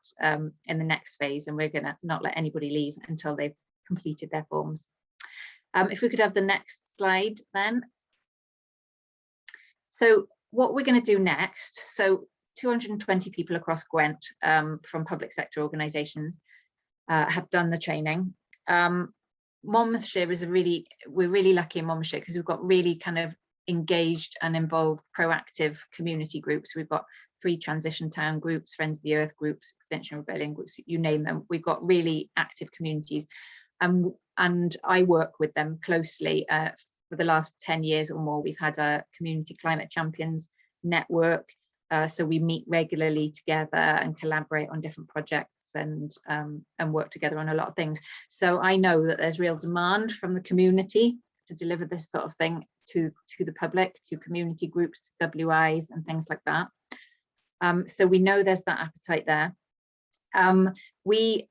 in the next phase, and we're going to not let anybody leave until they've completed their forms. If we could have the next slide then. So what we're going to do next, so 220 people across Gwent from public sector organisations have done the training. Monmouthshire is we're really lucky in Monmouthshire because we've got really kind of engaged and involved proactive community groups. We've got 3 transition town groups, Friends of the Earth groups, Extinction Rebellion groups, you name them. We've got really active communities, and I work with them closely. For the last 10 years or more, we've had a community climate champions network. So we meet regularly together and collaborate on different projects and work together on a lot of things. So I know that there's real demand from the community to deliver this sort of thing to the public, to community groups, to WIs and things like that. So we know there's that appetite there. We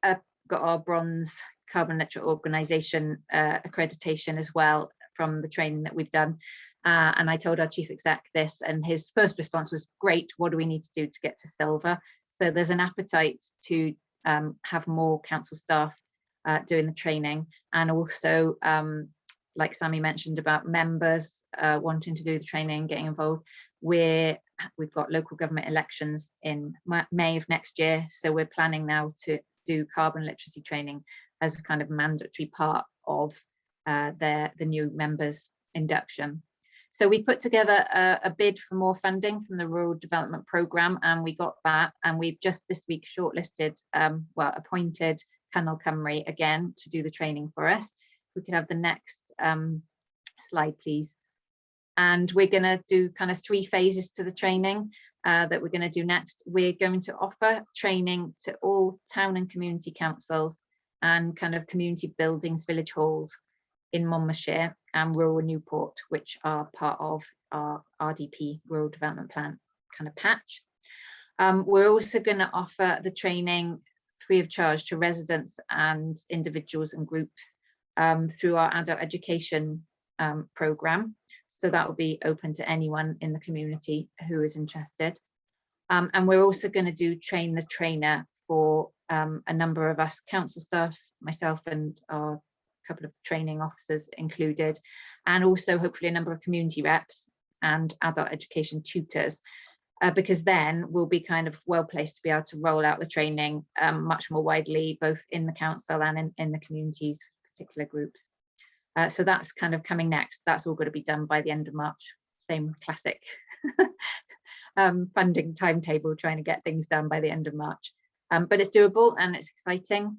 got our bronze carbon literate organisation accreditation as well from the training that we've done. And I told our chief exec this, and his first response was, great, what do we need to do to get to silver? So there's an appetite to have more council staff doing the training, and also like Sammy mentioned about members wanting to do the training, getting involved. We've got local government elections in May of next year, so we're planning now to do carbon literacy training as a kind of mandatory part of the new members' induction. So we put together a bid for more funding from the Rural Development Programme, and we got that, and we've just this week shortlisted, well, appointed Cynnal Cymru again to do the training for us. We could have the next slide, please. And we're going to do kind of 3 phases to the training that we're going to do next. We're going to offer training to all town and community councils and kind of community buildings, village halls in Monmouthshire and rural Newport, which are part of our RDP, Rural Development Plan kind of patch. We're also going to offer the training free of charge to residents and individuals and groups through our adult education programme. So that will be open to anyone in the community who is interested. And we're also going to do train the trainer for a number of us council staff, myself and our couple of training officers included, and also hopefully a number of community reps and adult education tutors, because then we'll be kind of well placed to be able to roll out the training much more widely, both in the council and in the communities, particular groups. So that's kind of coming next. That's all going to be done by the end of March. Same classic funding timetable, trying to get things done by the end of March. But it's doable and it's exciting.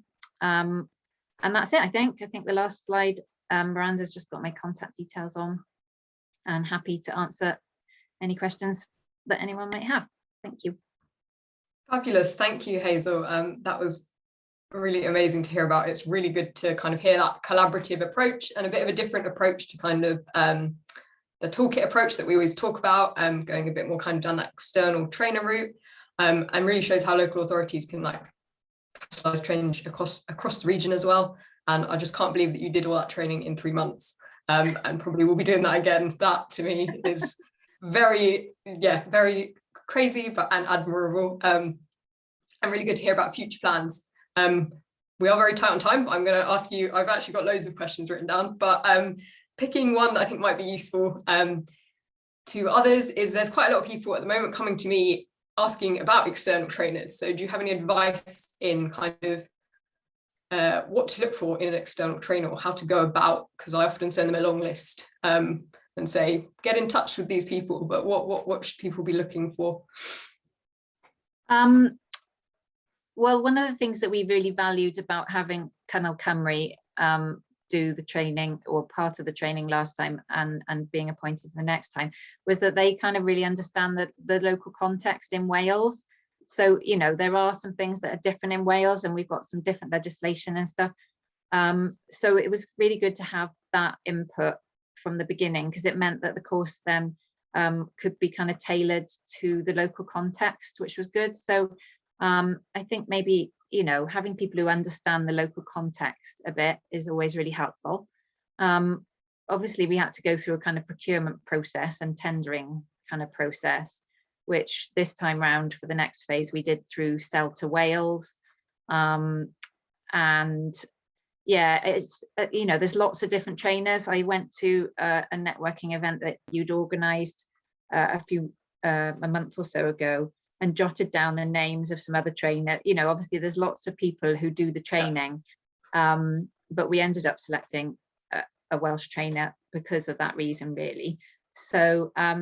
And that's it, I think. I think the last slide, Miranda's just got my contact details on, and happy to answer any questions that anyone might have. Thank you. Fabulous. Thank you, Hazel. That was really amazing to hear about. It's really good to kind of hear that collaborative approach and a bit of a different approach to kind of the toolkit approach that we always talk about, going a bit more kind of down that external trainer route, and really shows how local authorities can like catalyze change across the region as well. And I just can't believe that you did all that training in 3 months, and probably will be doing that again. That to me is very crazy and admirable, and really good to hear about future plans. We are very tight on time, but I'm going to ask you, I've actually got loads of questions written down, but picking one that I think might be useful to others is there's quite a lot of people at the moment coming to me asking about external trainers. So do you have any advice in kind of what to look for in an external trainer, or how to go about? Because I often send them a long list and say, get in touch with these people, but what should people be looking for? Well, one of the things that we really valued about having Cynnal Cymru do the training, or part of the training last time, and being appointed the next time, was that they kind of really understand the local context in Wales. So, you know, there are some things that are different in Wales, and we've got some different legislation and stuff. So it was really good to have that input from the beginning, because it meant that the course then could be kind of tailored to the local context, which was good. So I think maybe, you know, having people who understand the local context a bit is always really helpful. Obviously, we had to go through a kind of procurement process and tendering kind of process, which this time round for the next phase we did through Sell to Wales. And yeah, it's, you know, there's lots of different trainers. I went to a networking event that you'd organised a month or so ago, and jotted down the names of some other trainers. You know, obviously there's lots of people who do the training, but we ended up selecting a Welsh trainer because of that reason, really. So, I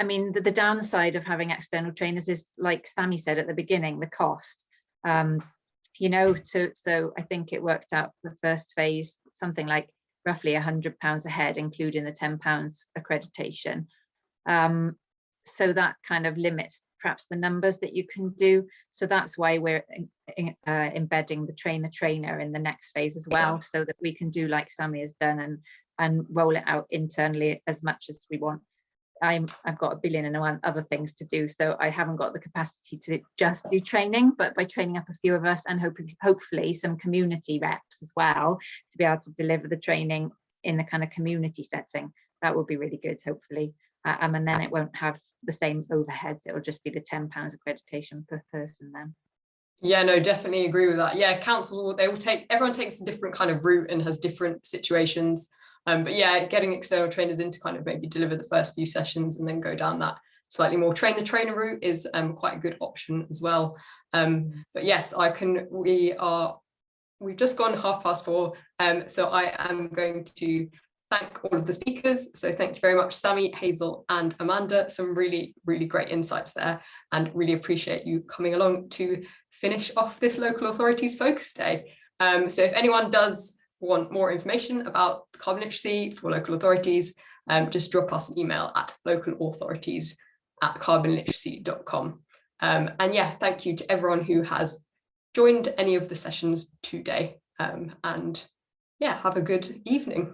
mean, the downside of having external trainers is, like Sammy said at the beginning, the cost. You know, so I think it worked out the first phase, something like roughly £100 a head, including the £10 accreditation. So that kind of limits perhaps the numbers that you can do. So that's why we're embedding the trainer in the next phase as well, so that we can do like Sammy has done and roll it out internally as much as we want. I've got 1 billion and 1 other things to do, so I haven't got the capacity to just do training, but by training up a few of us and hopefully some community reps as well to be able to deliver the training in the kind of community setting, that would be really good, hopefully. And then it won't have the same overheads, it'll just be the £10 accreditation per person then. Yeah, no, definitely agree with that. Yeah, council, everyone takes a different kind of route and has different situations. But yeah, getting external trainers in to kind of maybe deliver the first few sessions and then go down that slightly more train the trainer route is quite a good option as well. But yes, we've just gone 4:30. So I am going to thank all of the speakers. So thank you very much, Sammy, Hazel and Amanda. Some really, really great insights there, and really appreciate you coming along to finish off this Local Authorities Focus Day. So if anyone does want more information about carbon literacy for local authorities, just drop us an email at localauthorities@carbonliteracy.com. And yeah, thank you to everyone who has joined any of the sessions today. And yeah, have a good evening.